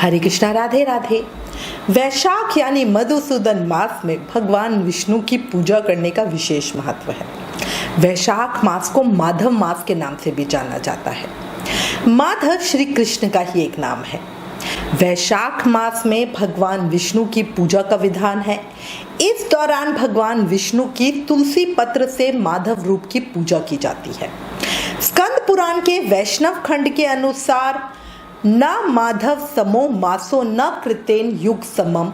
हरे कृष्णा, राधे राधे। वैशाख यानी मधुसूदन मास में भगवान विष्णु की पूजा करने का विशेष महत्व है। वैशाख मास को माधव मास के नाम से भी जाना जाता है। माधव श्री कृष्ण का ही एक नाम है। वैशाख मास में भगवान विष्णु की पूजा का विधान है। इस दौरान भगवान विष्णु की तुलसी पत्र से माधव रूप की पूजा की जाती है। स्कंद पुराण के वैष्णव खंड के अनुसार न माधव समो मासो न कृतेन युग समम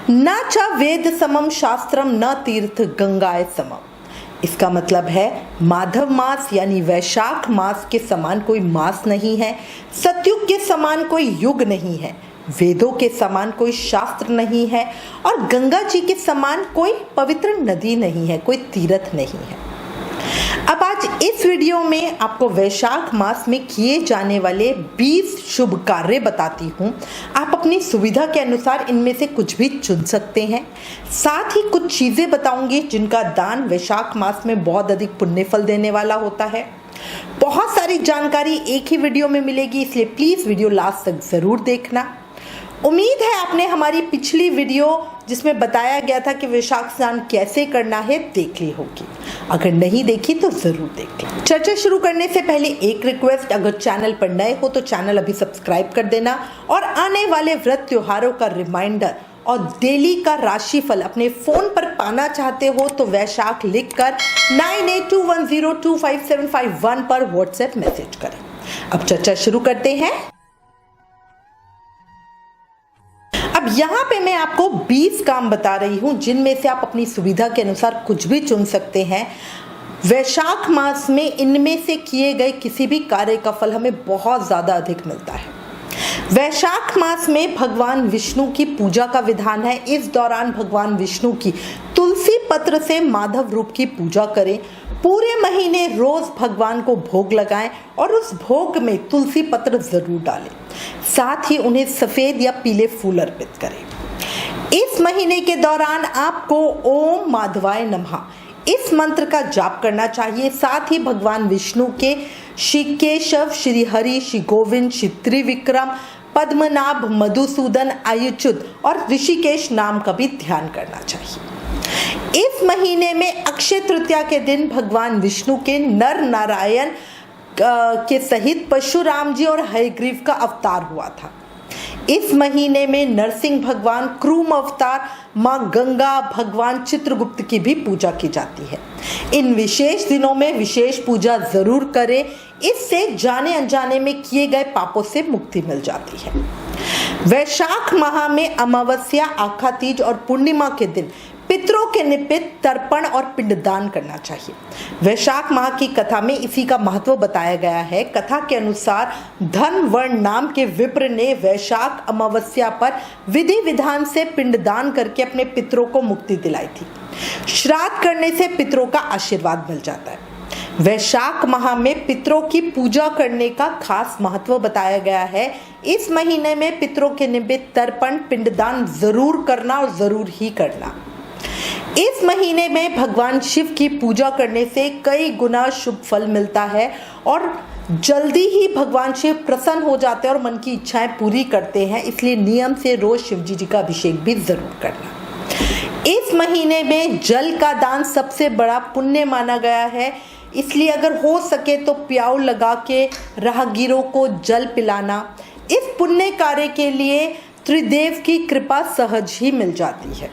न च वेद समम शास्त्रम न तीर्थ गंगाए समम। इसका मतलब है माधव मास यानी वैशाख मास के समान कोई मास नहीं है, सतयुग के समान कोई युग नहीं है, वेदों के समान कोई शास्त्र नहीं है और गंगा जी के समान कोई पवित्र नदी नहीं है, कोई तीर्थ नहीं है। अब आज इस वीडियो में आपको वैशाख मास में किए जाने वाले 20 शुभ कार्य बताती हूँ। आप अपनी सुविधा के अनुसार इनमें से कुछ भी चुन सकते हैं। साथ ही कुछ चीज़ें बताऊंगी जिनका दान वैशाख मास में बहुत अधिक पुण्य फल देने वाला होता है। बहुत सारी जानकारी एक ही वीडियो में मिलेगी, इसलिए प्लीज़ वीडियो लास्ट तक ज़रूर देखना। उम्मीद है आपने हमारी पिछली वीडियो जिसमें बताया गया था कि वैशाख स्नान कैसे करना है देख ली होगी। अगर नहीं देखी तो जरूर देख लें। चर्चा शुरू करने से पहले एक रिक्वेस्ट, अगर चैनल पर नए हो तो चैनल अभी सब्सक्राइब कर देना और आने वाले व्रत त्योहारों का रिमाइंडर और डेली का राशिफल अपने फोन पर पाना चाहते हो तो वैशाख लिखकर 9821025751 पर व्हाट्सएप मैसेज करें। अब चर्चा शुरू करते हैं। अब यहाँ पे मैं आपको 20 काम बता रही हूँ जिनमें से आप अपनी सुविधा के अनुसार कुछ भी चुन सकते हैं। वैशाख मास में इनमें से किए गए किसी भी कार्य का फल हमें बहुत ज़्यादा अधिक मिलता है। वैशाख मास में भगवान विष्णु की पूजा का विधान है। इस दौरान भगवान विष्णु की तुलसी पत्र से माधव रूप की पूजा करें। पूरे महीने रोज भगवान को भोग लगाएं और उस भोग में तुलसी पत्र जरूर डालें। साथ ही उन्हें सफेद या पीले फूल अर्पित करें। इस महीने के दौरान आपको ओम माधवाय नमः इस मंत्र का जाप करना चाहिए। साथ ही भगवान विष्णु के श्री केशव, श्री हरि, श्री गोविंद, श्री त्रिविक्रम, पद्मनाभ, मधुसूदन, आयुच्युत और ऋषिकेश नाम का भी ध्यान करना चाहिए। इस महीने में अक्षय तृतीया के दिन भगवान विष्णु के नर नारायण के सहित परशुराम जी और हयग्रीव का अवतार हुआ था। इस महीने में नरसिंह भगवान, क्रूम अवतार, माँ गंगा, भगवान चित्रगुप्त की भी पूजा की जाती है। इन विशेष दिनों में विशेष पूजा जरूर करें, इससे जाने अनजाने में किए गए पापों से मुक्ति मिल जाती है। वैशाख माह में अमावस्या, आखा तीज और पूर्णिमा के दिन पितरों के निमित्त तर्पण और पिंडदान करना चाहिए। वैशाख माह की कथा में इसी का महत्व बताया गया है। कथा के अनुसार धनवर्ण नाम के विप्र ने वैशाख अमावस्या पर विधि विधान से पिंडदान करके अपने पितरों को मुक्ति दिलाई थी। श्राद्ध करने से पितरों का आशीर्वाद मिल जाता है। वैशाख माह में पितरों की पूजा करने का खास महत्व बताया गया है। इस महीने में पितरों के निमित्त तर्पण पिंडदान जरूर करना और जरूर ही करना। इस महीने में भगवान शिव की पूजा करने से कई गुना शुभ फल मिलता है और जल्दी ही भगवान शिव प्रसन्न हो जाते हैं और मन की इच्छाएं पूरी करते हैं। इसलिए नियम से रोज शिव जी का अभिषेक भी जरूर करना। इस महीने में जल का दान सबसे बड़ा पुण्य माना गया है, इसलिए अगर हो सके तो प्याऊ लगा के राहगीरों को जल पिलाना। इस पुण्य कार्य के लिए त्रिदेव की कृपा सहज ही मिल जाती है।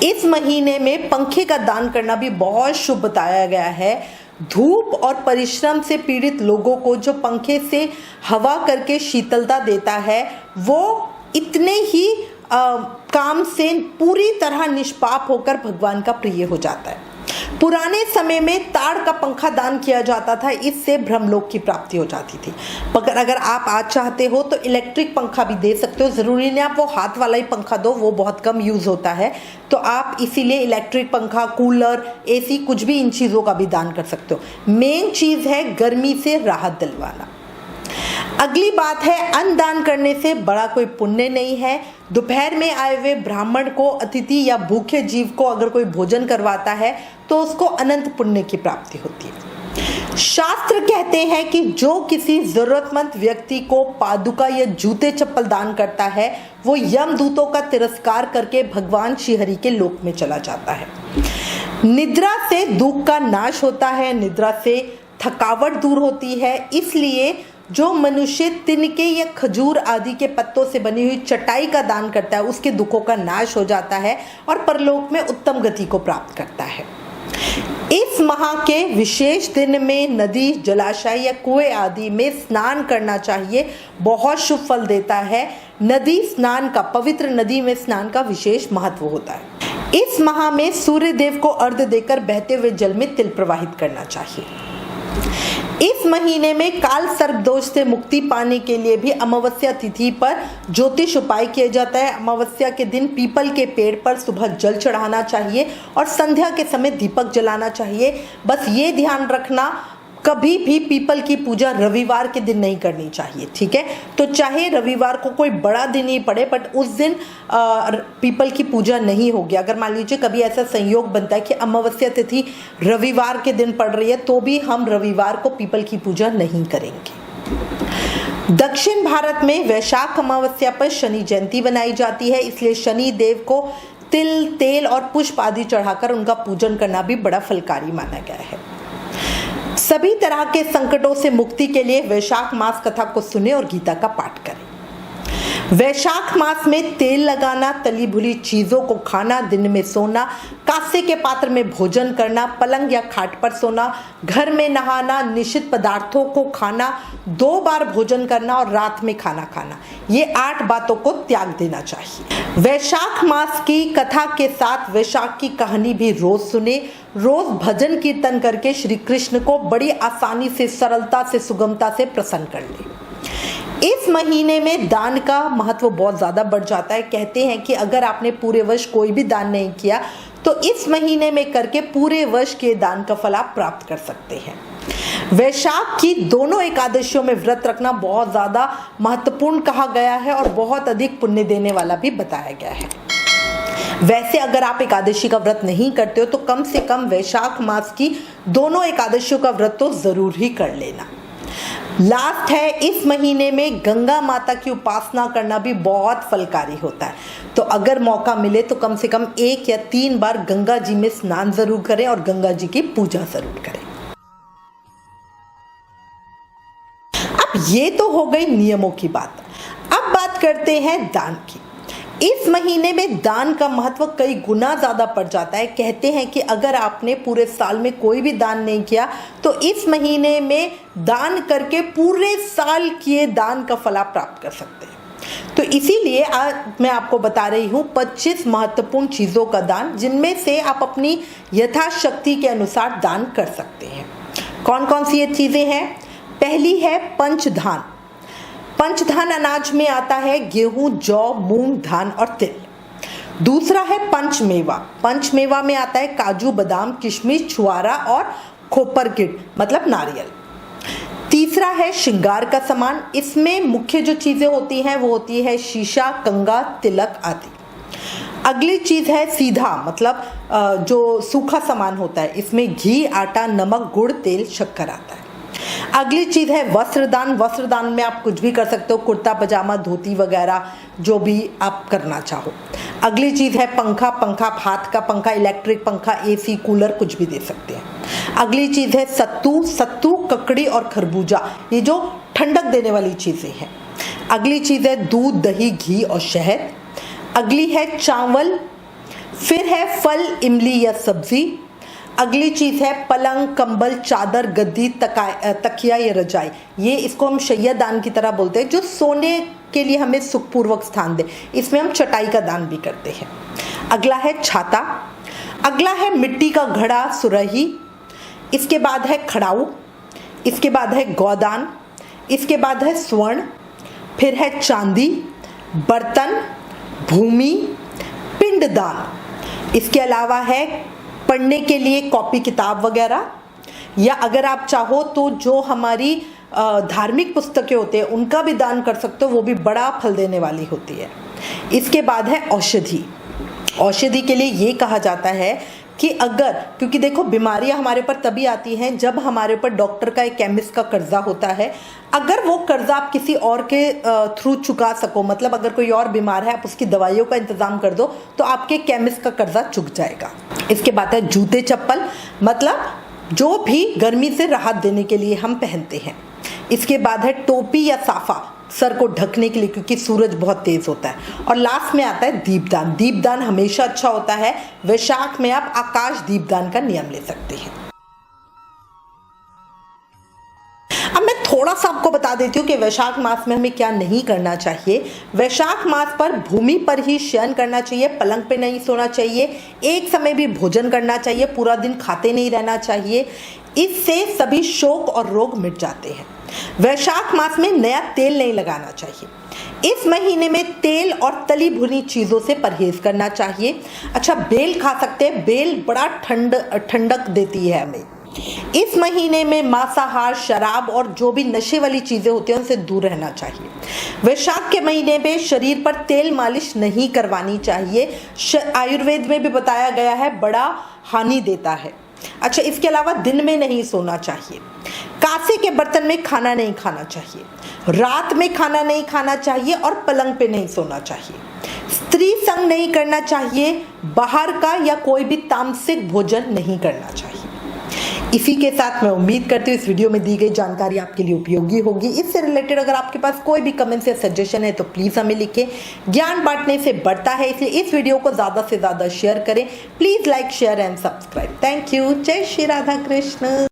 इस महीने में पंखे का दान करना भी बहुत शुभ बताया गया है। धूप और परिश्रम से पीड़ित लोगों को जो पंखे से हवा करके शीतलता देता है वो इतने ही काम से पूरी तरह निष्पाप होकर भगवान का प्रिय हो जाता है। पुराने समय में ताड़ का पंखा दान किया जाता था, इससे ब्रह्मलोक की प्राप्ति हो जाती थी। मगर अगर आप आज चाहते हो तो इलेक्ट्रिक पंखा भी दे सकते हो। ज़रूरी नहीं आप वो हाथ वाला ही पंखा दो, वो बहुत कम यूज़ होता है। तो आप इसीलिए इलेक्ट्रिक पंखा, कूलर, एसी कुछ भी इन चीज़ों का भी दान कर सकते हो। मेन चीज़ है गर्मी से राहत दिलवाना। अगली बात है, अन्न दान करने से बड़ा कोई पुण्य नहीं है। दोपहर में आए हुए ब्राह्मण को, अतिथि या भूखे जीव को अगर कोई भोजन करवाता है तो उसको अनंत पुण्य की प्राप्ति होती है। शास्त्र कहते हैं कि जो किसी जरूरतमंद व्यक्ति को पादुका या जूते चप्पल दान करता है वो यमदूतों का तिरस्कार करके भगवान श्रीहरि के लोक में चला जाता है। निद्रा से दुख का नाश होता है, निद्रा से थकावट दूर होती है, इसलिए जो मनुष्य तिनके या खजूर आदि के पत्तों से बनी हुई चटाई का दान करता है उसके दुखों का नाश हो जाता है और परलोक में उत्तम गति को प्राप्त करता है। इस माह के विशेष दिन में नदी, जलाशय या कुएं आदि में स्नान करना चाहिए, बहुत शुभ फल देता है। नदी स्नान का, पवित्र नदी में स्नान का विशेष महत्व होता है। इस माह में सूर्य देव को अर्घ्य देकर बहते हुए जल में तिल प्रवाहित करना चाहिए। इस महीने में काल सर्प दोष से मुक्ति पाने के लिए भी अमावस्या तिथि पर ज्योतिष उपाय किया जाता है। अमावस्या के दिन पीपल के पेड़ पर सुबह जल चढ़ाना चाहिए और संध्या के समय दीपक जलाना चाहिए। बस ये ध्यान रखना, कभी भी पीपल की पूजा रविवार के दिन नहीं करनी चाहिए, ठीक है। तो चाहे रविवार को कोई बड़ा दिन ही पड़े बट उस दिन पीपल की पूजा नहीं होगी। अगर मान लीजिए कभी ऐसा संयोग बनता है कि अमावस्या तिथि रविवार के दिन पड़ रही है तो भी हम रविवार को पीपल की पूजा नहीं करेंगे। दक्षिण भारत में वैशाख अमावस्या पर शनि जयंती बनाई जाती है, इसलिए शनि देव को तिल, तेल और पुष्प आदि चढ़ाकर उनका पूजन करना भी बड़ा फलकारी माना गया है। सभी तरह के संकटों से मुक्ति के लिए वैशाख मास कथा को सुने और गीता का पाठ करें। वैशाख मास में तेल लगाना, तली भुनी चीजों को खाना, दिन में सोना, कांसे के पात्र में भोजन करना, पलंग या खाट पर सोना, घर में नहाना, निषिद्ध पदार्थों को खाना, 2 बार भोजन करना और रात में खाना खाना, ये 8 बातों को त्याग देना चाहिए। वैशाख मास की कथा के साथ वैशाख की कहानी भी रोज सुने। रोज भजन कीर्तन करके श्री कृष्ण को बड़ी आसानी से, सरलता से, सुगमता से प्रसन्न कर ले। इस महीने में दान का महत्व बहुत ज़्यादा बढ़ जाता है। कहते हैं कि अगर आपने पूरे वर्ष कोई भी दान नहीं किया तो इस महीने में करके पूरे वर्ष के दान का फल आप प्राप्त कर सकते हैं। वैशाख की दोनों एकादशियों में व्रत रखना बहुत ज़्यादा महत्वपूर्ण कहा गया है और बहुत अधिक पुण्य देने वाला भी बताया गया है। वैसे अगर आप एकादशी का व्रत नहीं करते हो तो कम से कम वैशाख मास की दोनों एकादशियों का व्रत तो जरूर ही कर लेना। लास्ट है, इस महीने में गंगा माता की उपासना करना भी बहुत फलकारी होता है। तो अगर मौका मिले तो कम से कम 1 या 3 बार गंगा जी में स्नान जरूर करें और गंगा जी की पूजा जरूर करें। अब ये तो हो गई नियमों की बात। अब बात करते हैं दान की। इस महीने में दान का महत्व कई गुना ज़्यादा बढ़ जाता है। कहते हैं कि अगर आपने पूरे साल में कोई भी दान नहीं किया तो इस महीने में दान करके पूरे साल किए दान का फल आप प्राप्त कर सकते हैं। तो इसीलिए आज मैं आपको बता रही हूँ 25 महत्वपूर्ण चीज़ों का दान, जिनमें से आप अपनी यथाशक्ति के अनुसार दान कर सकते हैं। कौन कौन सी ये चीज़ें हैं? पहली है पंचधान। पंचधान अनाज में आता है गेहूं, जौ, मूंग, धान और तिल। दूसरा है पंचमेवा। पंचमेवा में आता है काजू, बादाम, किशमिश, छुआरा और खोपरकिट मतलब नारियल। तीसरा है श्रृंगार का सामान। इसमें मुख्य जो चीजें होती हैं वो होती है शीशा, कंगा, तिलक आदि। अगली चीज है सीधा मतलब जो सूखा सामान होता है। इसमें घी, आटा, नमक, गुड़, तेल, शक्कर आता है। अगली चीज है वस्त्रदान। वस्त्रदान में आप कुछ भी कर सकते हो, कुर्ता पजामा, धोती वगैरह जो भी आप करना चाहो। अगली चीज है पंखा। पंखा हाथ का पंखा, इलेक्ट्रिक पंखा, एसी, कूलर कुछ भी दे सकते हैं। अगली चीज है सत्तू। सत्तू, ककड़ी और खरबूजा, ये जो ठंडक देने वाली चीजें हैं। अगली चीज है दूध, दही, घी और शहद। अगली है चावल। फिर है फल, इमली या सब्जी। अगली चीज है पलंग, कंबल, चादर, गद्दी, तकिया या रजाई। ये इसको हम शैया दान की तरह बोलते हैं, जो सोने के लिए हमें सुखपूर्वक स्थान दे। इसमें हम चटाई का दान भी करते हैं। अगला है छाता। अगला है मिट्टी का घड़ा, सुरही। इसके बाद है खड़ाऊ। इसके बाद है गौदान। इसके बाद है स्वर्ण। फिर है चांदी, बर्तन, भूमि, पिंडदान। इसके अलावा है पढ़ने के लिए कॉपी किताब वगैरह, या अगर आप चाहो तो जो हमारी धार्मिक पुस्तकें होते हैं उनका भी दान कर सकते हो, वो भी बड़ा फल देने वाली होती है। इसके बाद है औषधि। औषधि के लिए ये कहा जाता है कि अगर, क्योंकि देखो बीमारियां हमारे ऊपर तभी आती हैं जब हमारे ऊपर डॉक्टर का, एक केमिस्ट का कर्जा होता है। अगर वो कर्जा आप किसी और के थ्रू चुका सको, मतलब अगर कोई और बीमार है आप उसकी दवाइयों का इंतजाम कर दो, तो आपके केमिस्ट का कर्जा चुक जाएगा। इसके बाद है जूते चप्पल, मतलब जो भी गर्मी से राहत देने के लिए हम पहनते हैं। इसके बाद है टोपी या साफा, सर को ढकने के लिए, क्योंकि सूरज बहुत तेज होता है। और लास्ट में आता है दीपदान। दीपदान हमेशा अच्छा होता है। वैशाख में आप आकाश दीपदान का नियम ले सकते हैं। अब मैं थोड़ा सा आपको बता देती हूँ कि वैशाख मास में हमें क्या नहीं करना चाहिए। वैशाख मास पर भूमि पर ही शयन करना चाहिए, पलंग पे नहीं सोना चाहिए, एक समय भी भोजन करना चाहिए, पूरा दिन खाते नहीं रहना चाहिए। इससे सभी शोक और रोग मिट जाते हैं। वैशाख मास में नया तेल नहीं लगाना चाहिए। इस महीने में तेल और तली भुनी चीज़ों से परहेज करना चाहिए। अच्छा, बेल खा सकते हैं, बेल बड़ा ठंडक देती है हमें। इस महीने में मांसाहार, शराब और जो भी नशे वाली चीज़ें होती हैं उनसे दूर रहना चाहिए। वैशाख के महीने में शरीर पर तेल मालिश नहीं करवानी चाहिए। आयुर्वेद में भी बताया गया है, बड़ा हानि देता है। अच्छा, इसके अलावा दिन में नहीं सोना चाहिए। कांसे के बर्तन में खाना नहीं खाना चाहिए। रात में खाना नहीं खाना चाहिए और पलंग पे नहीं सोना चाहिए। स्त्री संग नहीं करना चाहिए। बाहर का या कोई भी तामसिक भोजन नहीं करना चाहिए। इसी के साथ मैं उम्मीद करती हूँ इस वीडियो में दी गई जानकारी आपके लिए उपयोगी होगी। इससे रिलेटेड अगर आपके पास कोई भी कमेंट्स या सजेशन है तो प्लीज़ हमें लिखें। ज्ञान बांटने से बढ़ता है, इसलिए इस वीडियो को ज़्यादा से ज़्यादा शेयर करें। Please like, share and subscribe. Thank you. जय श्री राधा कृष्ण।